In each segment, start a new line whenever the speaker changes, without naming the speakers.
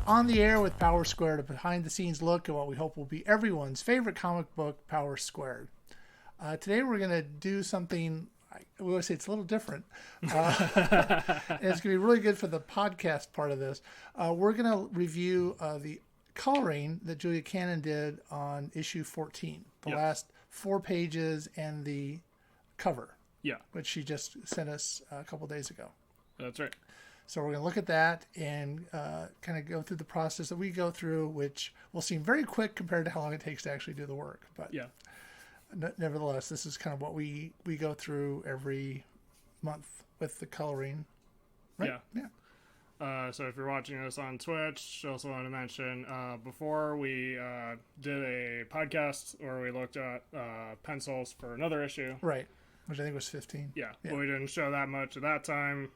On the air with Power Squared, a behind-the-scenes look at what we hope will be everyone's favorite comic book, Power Squared. Today we're going to do something, we always say it's a little different. And it's going to be really good for the podcast part of this. We're going to review the coloring that Julia Canon did on issue 14, the last 4 pages and the cover, which she just sent us a couple days ago.
That's right.
So we're going to look at that and kind of go through the process that we go through, which will seem very quick compared to how long it takes to actually do the work. But nevertheless, this is kind of what we go through every month with the coloring. Right?
Yeah. So if you're watching us on Twitch, I also want to mention, before we did a podcast where we looked at pencils for another issue.
Right. Which I think was 15.
Yeah. But we didn't show that much at that time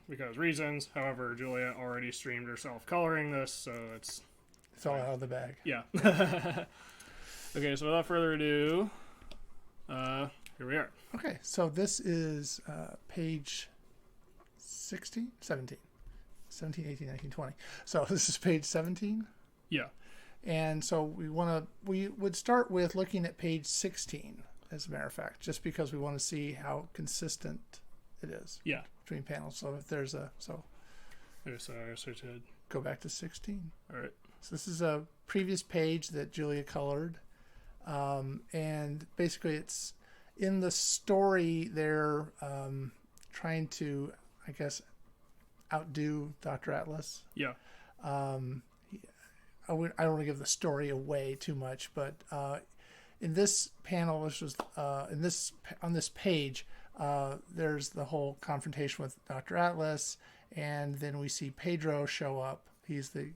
because reasons. However, Julia already streamed herself coloring this, so it's
all out of the bag.
Yeah. Okay, so without further ado, here we are.
Okay, so this is page 16? 17. 17, 18, 19, 20. So this is page 17?
Yeah.
And so we would start with looking at page 16. As a matter of fact, just because we want to see how consistent it is between panels. So if there's go back to 16.
All right.
So this is a previous page that Julia colored. And basically it's in the story they're trying to, I guess, outdo Dr. Atlas. Yeah. I don't want to give the story away too much, but in this panel, which was on this page, there's the whole confrontation with Dr. Atlas, and then we see Pedro show up. He's the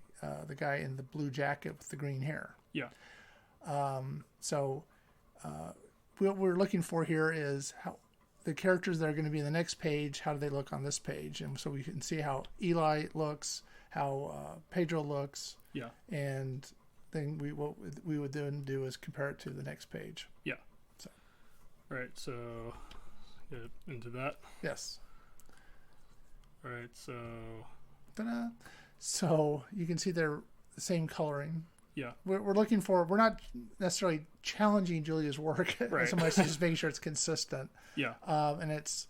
guy in the blue jacket with the green hair.
Yeah.
So what we're looking for here is how the characters that are going to be in the next page, how do they look on this page? And so we can see how Eli looks, how Pedro looks.
Yeah.
And then what we would then do is compare it to the next page.
Yeah. So. All right. So get into that.
Yes.
All right. So.
Ta-da. So you can see they're the same coloring.
Yeah.
We're looking for. We're not necessarily challenging Julia's work so much as just making sure it's consistent.
Yeah.
And it's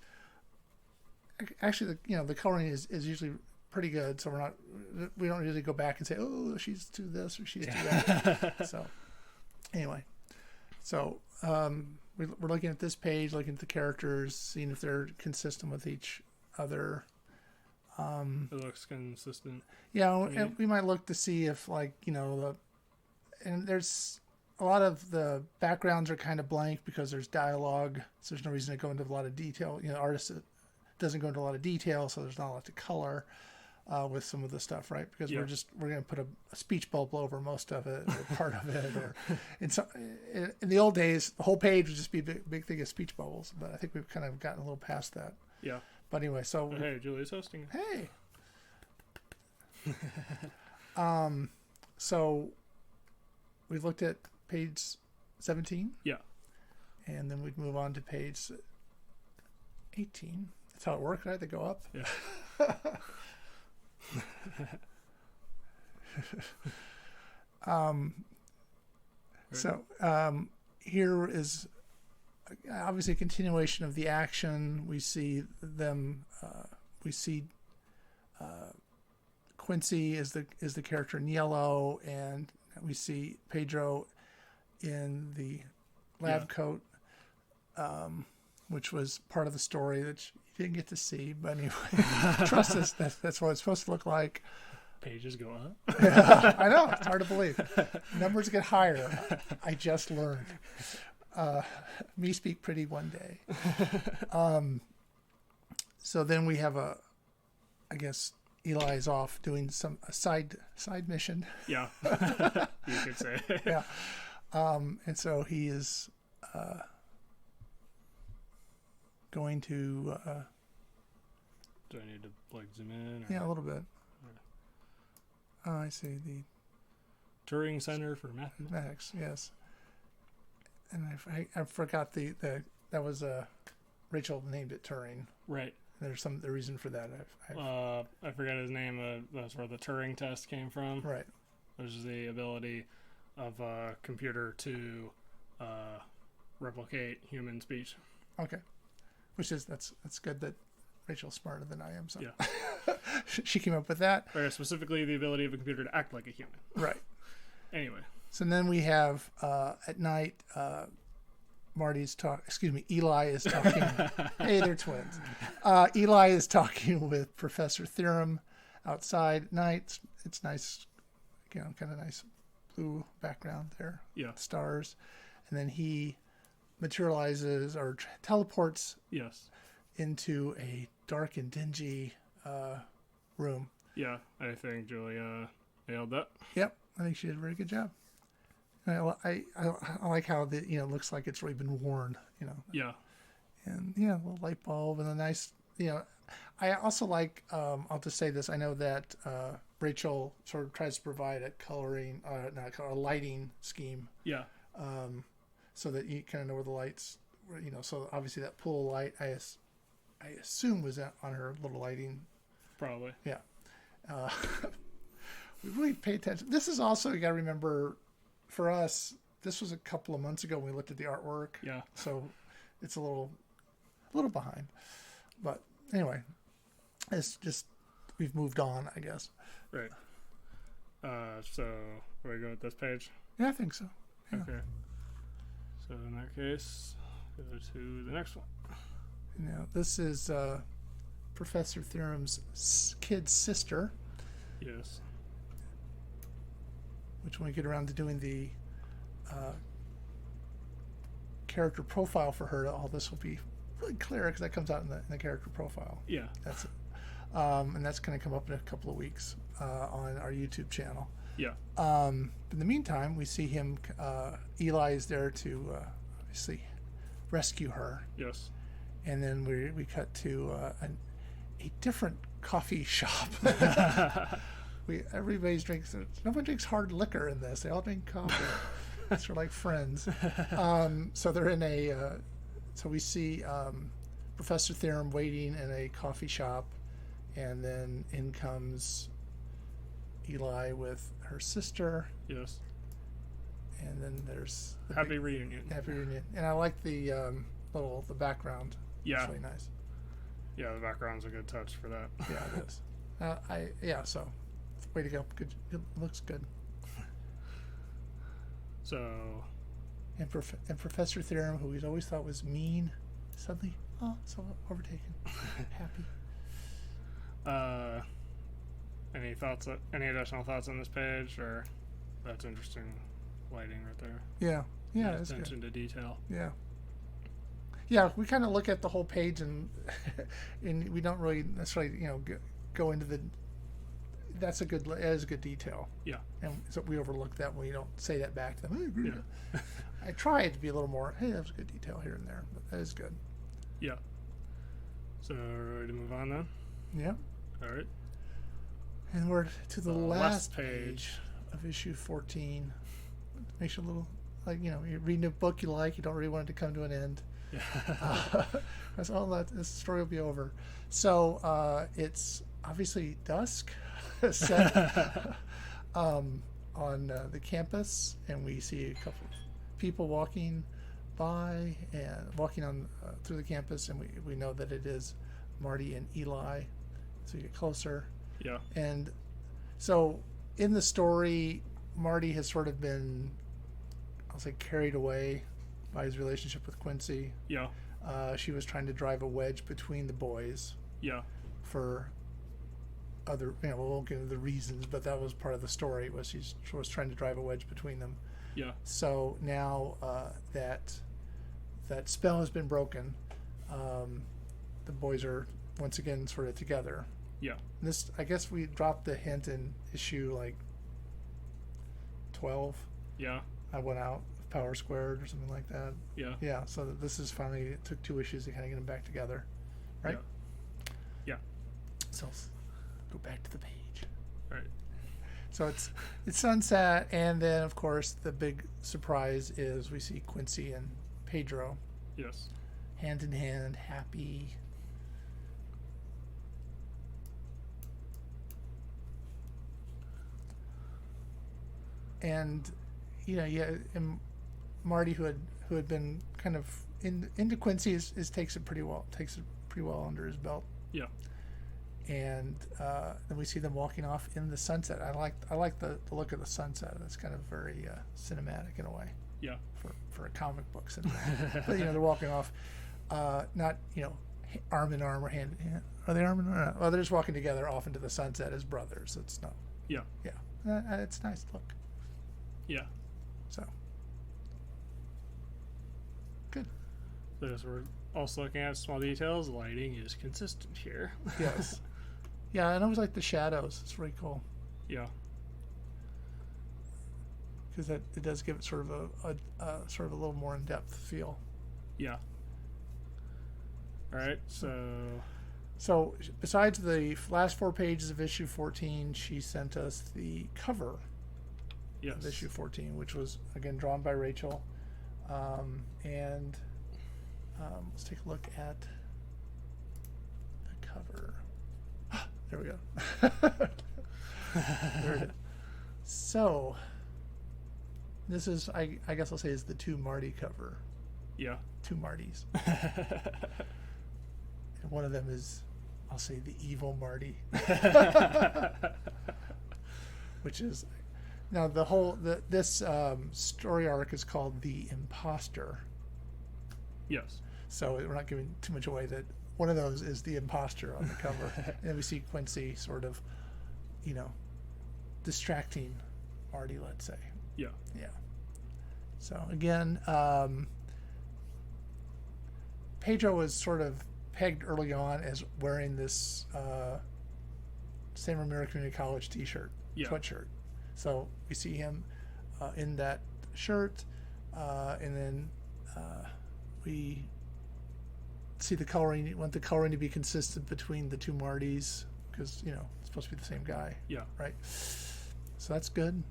actually the coloring is usually pretty good, so we don't really go back and say, oh, she's to this or she's to that. So anyway, we're looking at this page, looking at the characters, seeing if they're consistent with each other.
It looks consistent.
Yeah, and we might look to see if and there's a lot of the backgrounds are kind of blank because there's dialogue, so there's no reason to go into a lot of detail. The artist doesn't go into a lot of detail, so there's not a lot to color. With some of the stuff, right? Because we're going to put a speech bubble over most of it, or part of it, or in the old days, the whole page would just be a big thing of speech bubbles. But I think we've kind of gotten a little past that.
Yeah.
But anyway, so
hey, Julia's hosting.
Hey. So we've looked at page 17.
Yeah.
And then we'd move on to page 18. That's how it works, right? They go up.
Yeah.
Here is obviously a continuation of the action. We see them. We see Quincy is the character in yellow, and we see Pedro in the lab coat, which was part of the story that you didn't get to see. But anyway, trust us, that's what it's supposed to look like.
Pages go up.
Yeah, I know, it's hard to believe. Numbers get higher. I just learned. Me speak pretty one day. So then we have I guess Eli's off doing a side mission.
Yeah, you could say.
Yeah. And so he is going to.
Do I need to zoom in?
Yeah, a little bit. Oh, I see the
Turing Center for Mathematics.
Yes. And I forgot that was Rachel named it Turing.
Right.
There's the reason for that.
I forget his name. That's where the Turing test came from.
Right.
Which is the ability of a computer to replicate human speech.
Okay. Which is that's good that Rachel's smarter than I am. So
yeah.
She came up with that.
Or specifically the ability of a computer to act like a human.
Right.
Anyway.
So then we have at night. Eli is talking. Hey, they're twins. Eli is talking with Professor Theorem outside at night. It's nice, kind of nice blue background there.
Yeah.
Stars. And then he materializes or teleports into a dark and dingy room.
Yeah, I think Julia nailed that.
Yep, I think she did a very good job. I like how it looks like it's already been worn,
Yeah.
And, a little light bulb and a nice, I also like, I'll just say this. I know that Rachel sort of tries to provide a lighting scheme.
Yeah.
So that you kind of know where the lights, so obviously that pool light, I assume was on her little lighting.
Probably.
Yeah. We really pay attention. This is also, you got to remember, for us, this was a couple of months ago when we looked at the artwork.
Yeah.
So it's a little behind. But anyway, it's just, we've moved on, I guess.
Right. So, where we go with this page?
Yeah, I think so. Yeah.
Okay. So in that case, go to the next one.
This is Professor Theorem's kid's sister.
Yes.
Which when we get around to doing the character profile for her, all this will be really clear because that comes out in the character profile.
Yeah.
That's it. And that's going to come up in a couple of weeks on our YouTube channel.
Yeah.
In the meantime, we see him. Eli is there to obviously rescue her.
Yes.
And then we cut to a different coffee shop. Everybody's drinks. No one drinks hard liquor in this. They all drink coffee. They're like friends. So they're in a. So we see Professor Theorem waiting in a coffee shop, and then in comes Eli with her sister.
Yes.
And then there's
Happy reunion.
Happy reunion. And I like the the background.
Yeah.
It's really nice.
Yeah, the background's a good touch for that.
Yeah, it is. So way to go. Good. It looks good.
So.
And Professor Theorem, who he's always thought was mean, suddenly, so overtaken. Happy.
Any thoughts? Any additional thoughts on this page, or that's interesting lighting right there?
Yeah,
nice
it's
attention
good.
to detail.
Yeah. We kind of look at the whole page and we don't really necessarily go into the. That is a good detail.
Yeah.
And so we overlook that when we don't say that back to them. I agree. Yeah. I try to be a little more. Hey, that was a good detail here and there, but that is good.
Yeah. So ready to move on then?
Yeah.
All right.
And we're to the last page of issue 14. Makes you a little you're reading a book you like. You don't really want it to come to an end.
Yeah.
That's all that this story will be over. So it's obviously dusk set on the campus, and we see a couple of people walking by and walking on through the campus, and we know that it is Marty and Eli. So you get closer.
Yeah.
And so in the story, Marty has sort of been, I'll say, carried away by his relationship with Quincy.
Yeah.
She was trying to drive a wedge between the boys.
Yeah.
For other, we won't get into the reasons, but that was part of the story. She was trying to drive a wedge between them.
Yeah.
So now that spell has been broken, the boys are once again sort of together.
Yeah.
This, I guess, we dropped the hint in issue 12.
Yeah.
I went out of Power Squared or something like that.
Yeah.
Yeah. So this is finally, it took 2 issues to kind of get them back together, right?
Yeah.
So let's go back to the page.
All right.
So it's sunset, and then of course the big surprise is we see Quincy and Pedro.
Yes.
Hand in hand, happy. and and Marty, who had been kind of into Quincy, is takes it pretty well under his belt.
Yeah.
And then we see them walking off in the sunset. I like the look of the sunset. It's kind of very cinematic in a way.
Yeah.
For a comic book cinematic. But they're walking off, not arm in arm or hand in hand. Are they arm in arm? Well, they're just walking together off into the sunset as brothers. It's no.
Yeah.
Yeah. It's a nice look.
Yeah.
So. Good.
So as we're also looking at small details, lighting is consistent here.
Yes. Yeah, and I always like the shadows. It's really cool.
Yeah.
Because it does give it sort of a sort of a little more in-depth feel.
Yeah. All right.
So besides the last 4 pages of issue 14, she sent us the cover of issue 14, which was again drawn by Rachel, and let's take a look at the cover. There we go. There it is. So this is, I guess I'll say, is the 2 Marty cover.
Yeah.
2 Martys. And one of them is, I'll say, the evil Marty. Which is, now this story arc is called The Imposter.
Yes.
So we're not giving too much away that one of those is the imposter on the cover. And then we see Quincy sort of, distracting Marty, let's say.
Yeah.
Yeah. So again, Pedro was sort of pegged early on as wearing this San Ramiro Community College t-shirt, sweatshirt. So we see him in that shirt, and then we see the coloring. You want the coloring to be consistent between the 2 Martys because it's supposed to be the same guy.
Yeah.
Right. So that's good,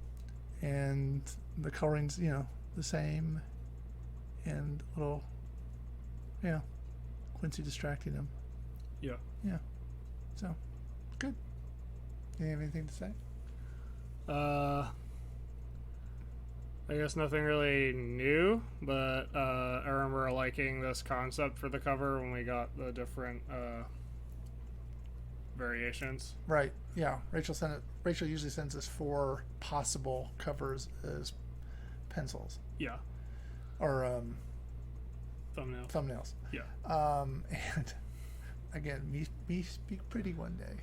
and the coloring's the same, and little Quincy distracting him.
Yeah.
Yeah. So good. You have anything to say?
I guess nothing really new, but I remember liking this concept for the cover when we got the different variations.
Right. Yeah. Rachel usually sends us 4 possible covers as pencils.
Yeah.
Or
thumbnails. Yeah.
And again, me speak pretty one day.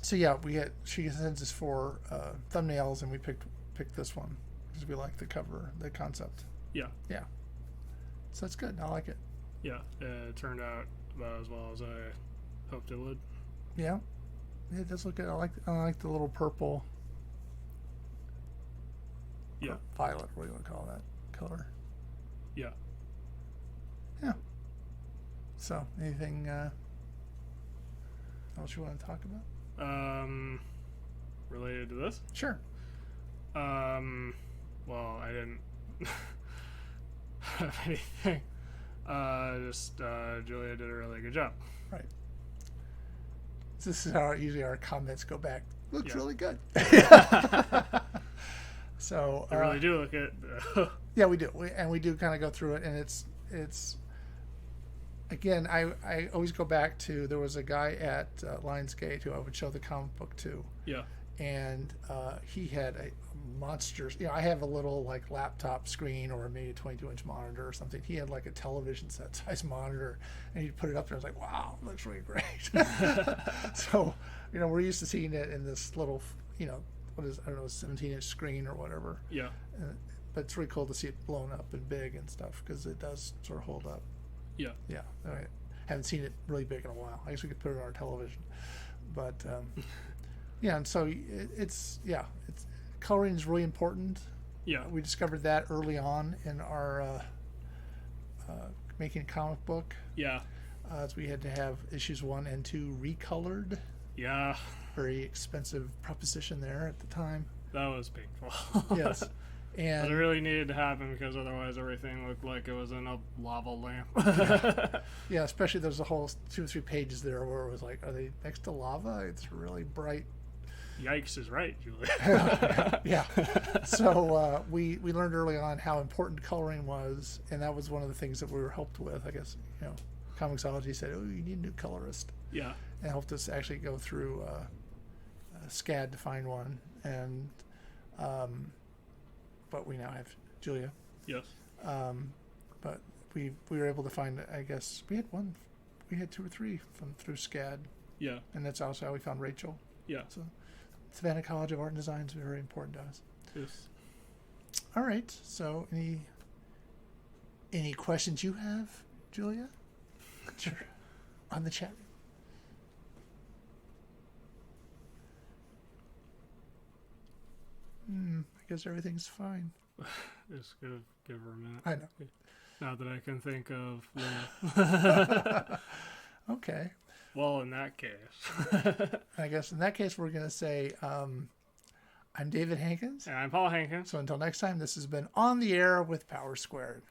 So yeah, she sends us 4 thumbnails, and we picked this one because we like the cover, the concept.
Yeah.
Yeah. So that's good. I like it.
Yeah. It turned out about as well as I hoped it would.
Yeah. It does look good. I like the little purple.
Yeah.
Violet. What do you want to call that color?
Yeah.
Yeah. So anything else you want to talk about?
Related to this?
Sure.
Well, I didn't have anything. Just Julia did a really good job.
Right. This is how usually our comments go back. Looks really good. So
I really do look at.
Yeah, we do. We do kind of go through it, and it's again. I always go back to, there was a guy at Lionsgate who I would show the comic book to.
Yeah.
And he had a monster. I have a little like laptop screen or maybe a 22-inch monitor or something. He had like a television set size monitor, and he'd put it up there. I was like, wow, it looks really great. So we're used to seeing it in this little what is, I don't know, 17-inch screen or whatever.
Yeah.
But it's really cool to see it blown up and big and stuff because it does sort of hold up.
Yeah.
Yeah. I haven't seen it really big in a while. I guess we could put it on our television. But yeah, and so it's coloring is really important.
Yeah.
We discovered that early on in our making a comic book.
Yeah.
So we had to have issues 1 and 2 recolored.
Yeah.
Very expensive proposition there at the time.
That was painful.
Yes. And
but it really needed to happen because otherwise everything looked like it was in a lava lamp.
Yeah, especially there's a whole 2 or 3 pages there where it was like, are they next to lava? It's really bright
Yikes is right, Julia.
Yeah. So we learned early on how important coloring was, and that was one of the things that we were helped with. I guess, Comixology said, "Oh, you need a new colorist."
Yeah.
And helped us actually go through SCAD to find one, and but we now have Julia.
Yes.
But we were able to find, I guess we had 2 or 3 through SCAD.
Yeah.
And that's also how we found Rachel.
Yeah.
So Savannah College of Art and Design is very important to us.
Yes.
All right. So any questions you have, Julia? Sure. On the chat. I guess everything's fine.
Just give her a minute.
I know.
Not that I can think of.
Okay.
Well, in that case.
I guess in that case, we're going to say, I'm David Hankins.
And I'm Paul Hankins.
So until next time, this has been On the Air with Power Squared.